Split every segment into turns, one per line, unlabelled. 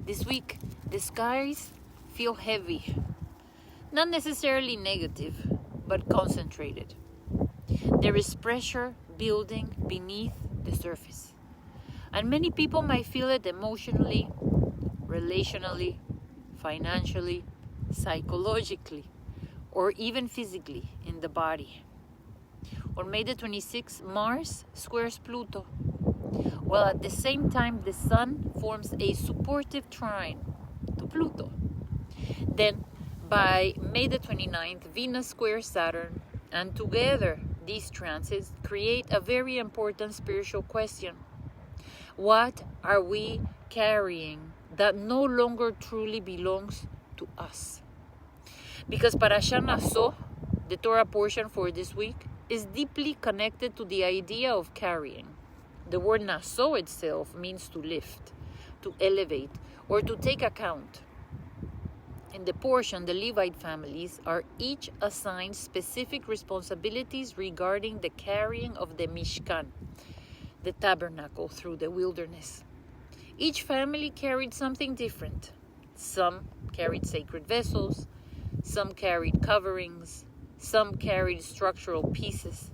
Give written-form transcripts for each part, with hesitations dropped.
This week, the skies feel heavy. Not necessarily negative, but concentrated. There is pressure building beneath the surface. And many people might feel it emotionally, relationally, financially, psychologically, or even physically in the body. On May the 26th, Mars squares Pluto, while at the same time the Sun forms a supportive trine to Pluto. Then, by May the 29th, Venus squares Saturn, and together these transits create a very important spiritual question. What are we carrying that no longer truly belongs to us? Because Parashat Nasso, the Torah portion for this week, is deeply connected to the idea of carrying. The word Nasso itself means to lift, to elevate, or to take account. In the portion, the Levite families are each assigned specific responsibilities regarding the carrying of the Mishkan, the tabernacle, through the wilderness. Each family carried something different. Some carried sacred vessels, some carried coverings, some carried structural pieces.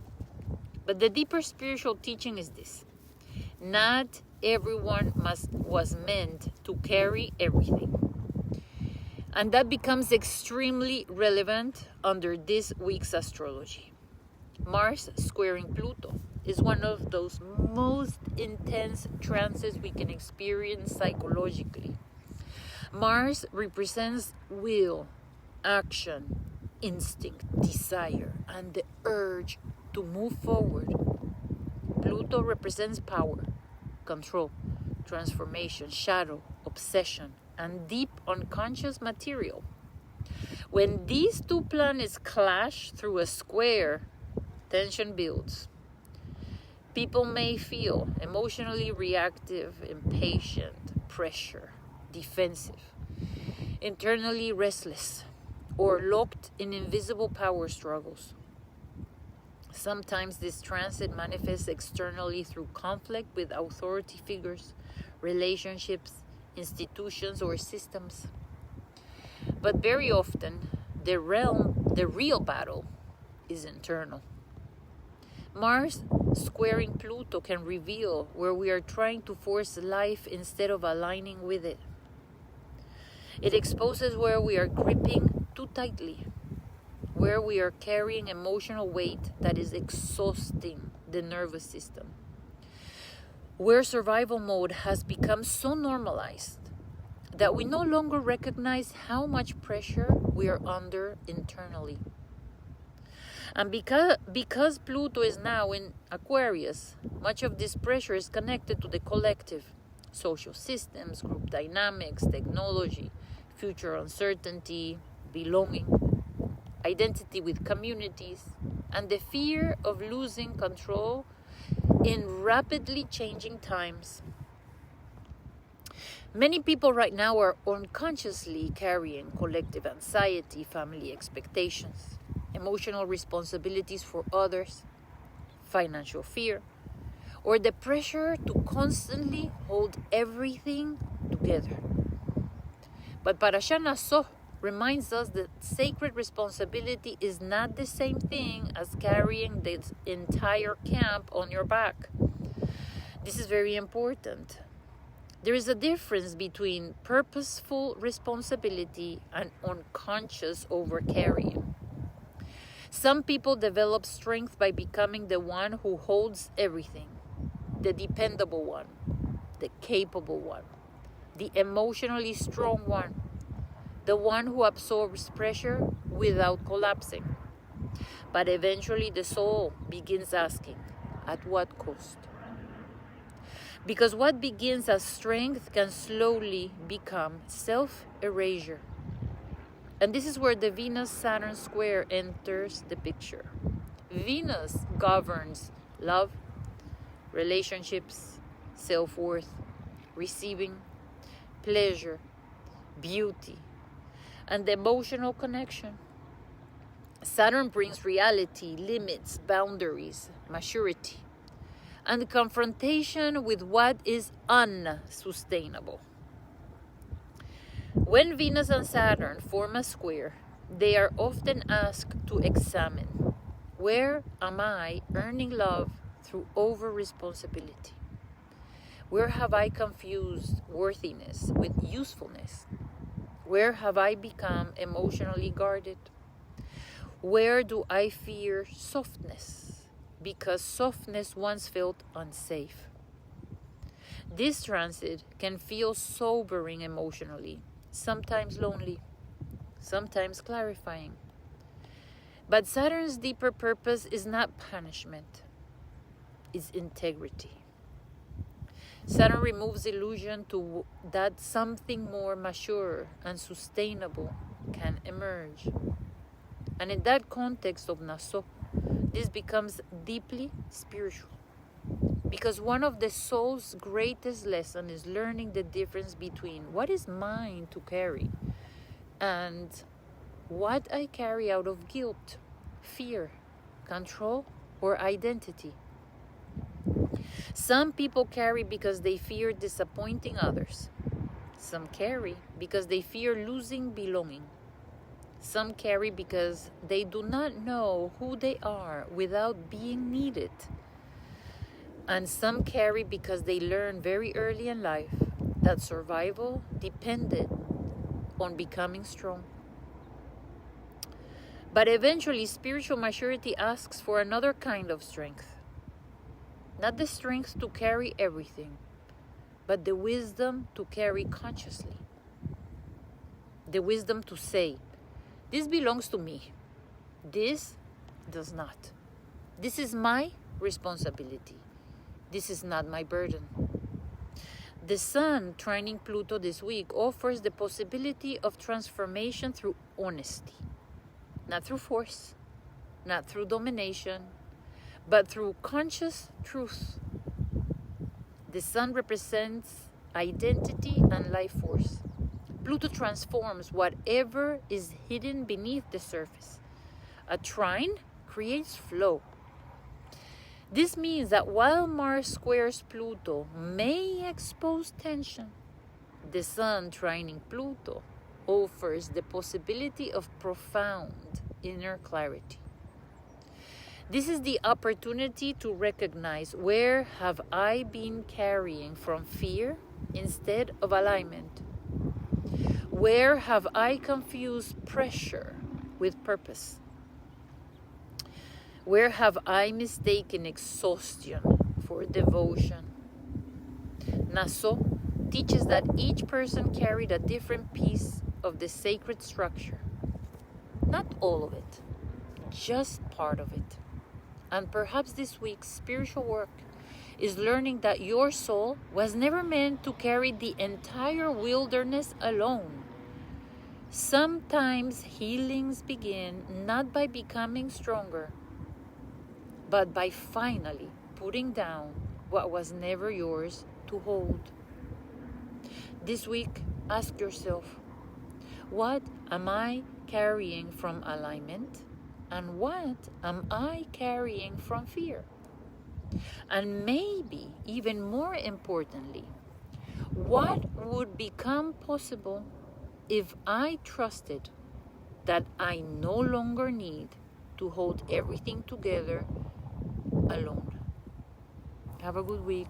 But the deeper spiritual teaching is this: not everyone was meant to carry everything. And that becomes extremely relevant under this week's astrology. Mars squaring Pluto is one of those most intense transits we can experience psychologically. Mars represents will, action, instinct, desire, and the urge to move forward. Pluto represents power, control, transformation, shadow, obsession, and deep unconscious material. When these two planets clash through a square, tension builds. People may feel emotionally reactive, impatient, pressure, defensive, internally restless, or locked in invisible power struggles. Sometimes this transit manifests externally through conflict with authority figures, relationships, institutions, or systems. But very often, the real battle is internal. Mars squaring Pluto can reveal where we are trying to force life instead of aligning with it. It exposes where we are gripping too tightly, where we are carrying emotional weight that is exhausting the nervous system, where survival mode has become so normalized that we no longer recognize how much pressure we are under internally. And because Pluto is now in Aquarius, much of this pressure is connected to the collective, social systems, group dynamics, technology, future uncertainty, belonging, identity with communities, and the fear of losing control in rapidly changing times. Many people right now are unconsciously carrying collective anxiety, family expectations, emotional responsibilities for others, financial fear, or the pressure to constantly hold everything together. But Parashat Nasso reminds us that sacred responsibility is not the same thing as carrying the entire camp on your back. This is very important. There is a difference between purposeful responsibility and unconscious overcarrying. Some people develop strength by becoming the one who holds everything, the dependable one, the capable one, the emotionally strong one, the one who absorbs pressure without collapsing. But eventually the soul begins asking, at what cost? Because what begins as strength can slowly become self-erasure. And this is where the Venus-Saturn square enters the picture. Venus governs love, relationships, self-worth, receiving, pleasure, beauty, and emotional connection. Saturn brings reality, limits, boundaries, maturity, and confrontation with what is unsustainable. When Venus and Saturn form a square, they are often asked to examine, where am I earning love through over-responsibility? Where have I confused worthiness with usefulness? Where have I become emotionally guarded? Where do I fear softness because softness once felt unsafe? This transit can feel sobering emotionally, sometimes lonely, sometimes clarifying. But Saturn's deeper purpose is not punishment, it's integrity. Saturn removes illusion to that something more mature and sustainable can emerge. And in that context of Nasso, this becomes deeply spiritual. Because one of the soul's greatest lessons is learning the difference between what is mine to carry and what I carry out of guilt, fear, control, or identity. Some people carry because they fear disappointing others. Some carry because they fear losing belonging. Some carry because they do not know who they are without being needed. And some carry because they learn very early in life that survival depended on becoming strong. But eventually, spiritual maturity asks for another kind of strength. Not the strength to carry everything, but the wisdom to carry consciously. The wisdom to say, this belongs to me. This does not. This is my responsibility. This is not my burden. The Sun trining Pluto this week offers the possibility of transformation through honesty. Not through force, not through domination, but through conscious truth. The Sun represents identity and life force. Pluto transforms whatever is hidden beneath the surface. A trine creates flow. This means that while Mars squares Pluto may expose tension, the Sun trining Pluto offers the possibility of profound inner clarity. This is the opportunity to recognize where have I been carrying from fear instead of alignment. Where have I confused pressure with purpose? Where have I mistaken exhaustion for devotion? Nasso teaches that each person carried a different piece of the sacred structure. Not all of it, just part of it. And perhaps this week's spiritual work is learning that your soul was never meant to carry the entire wilderness alone. Sometimes healings begin not by becoming stronger, but by finally putting down what was never yours to hold. This week, ask yourself, what am I carrying from alignment? And what am I carrying from fear? And maybe even more importantly, what would become possible if I trusted that I no longer need to hold everything together alone? Have a good week.